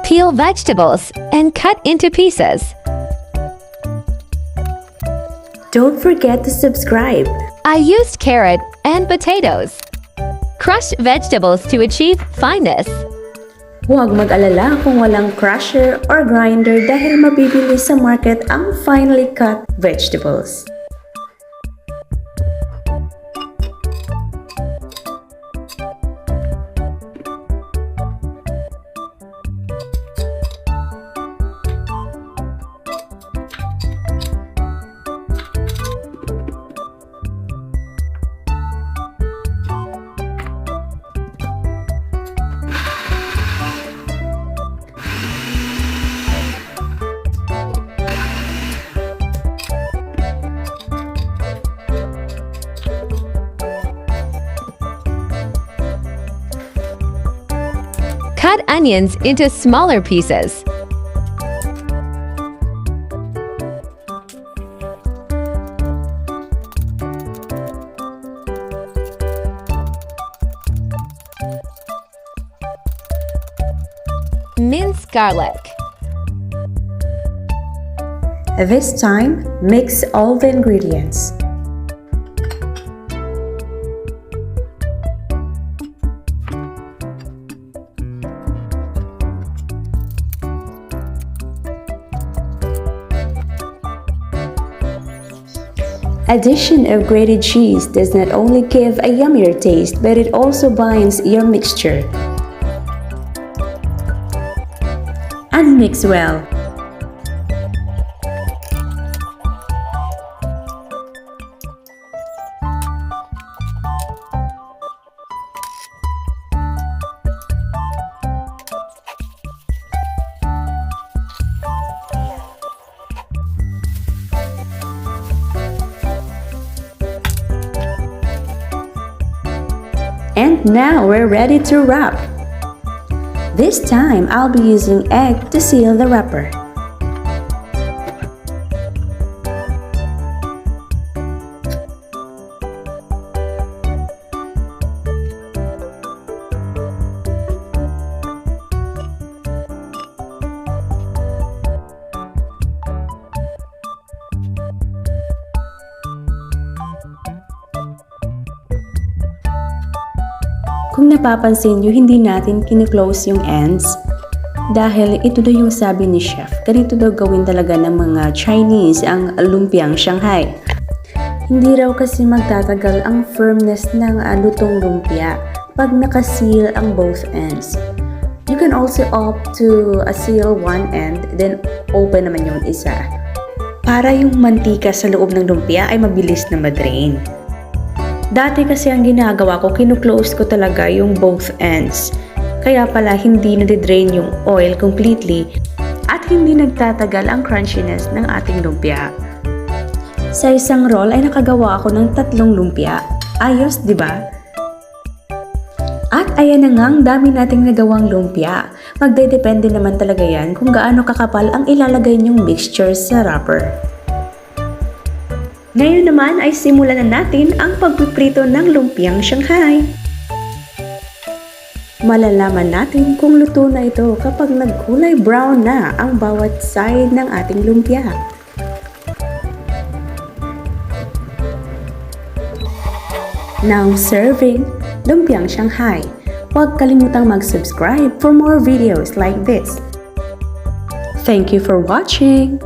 Peel vegetables and cut into pieces. Don't forget to subscribe. I used carrot and potatoes. Crush vegetables to achieve fineness. Huwag mag-alala kung walang crusher or grinder dahil mabibili sa market ang finely cut vegetables. Cut onions into smaller pieces. Mince garlic. This time, mix all the ingredients. Addition of grated cheese does not only give a yummier taste, but it also binds your mixture. And mix well. And now we're ready to wrap. This time I'll be using egg to seal the wrapper. Kung napapansin nyo, hindi natin kine-close yung ends dahil ito daw yung sabi ni chef. Ganito daw gawin talaga ng mga Chinese ang Lumpiang Shanghai. Hindi raw kasi magtatagal ang firmness ng lutong lumpia pag nakaseal ang both ends. You can also opt to seal one end, then open naman yung isa. Para yung mantika sa loob ng lumpia ay mabilis na madrain. Dati kasi ang ginagawa ko, kinu-close ko talaga yung both ends. Kaya pala hindi nadidrain yung oil completely at hindi nagtatagal ang crunchiness ng ating lumpia. Sa isang roll ay nakagawa ako ng 3 lumpia. Ayos, di ba? At ayan na nga ang dami nating nagawang lumpia. Magdedepende naman talaga yan kung gaano kakapal ang ilalagay niyong mixture sa wrapper. Ngayon naman ay simulan na natin ang pagpiprito ng Lumpiang Shanghai. Malalaman natin kung luto na ito kapag nagkulay brown na ang bawat side ng ating lumpia. Now serving Lumpiang Shanghai. Huwag kalimutang mag-subscribe for more videos like this. Thank you for watching!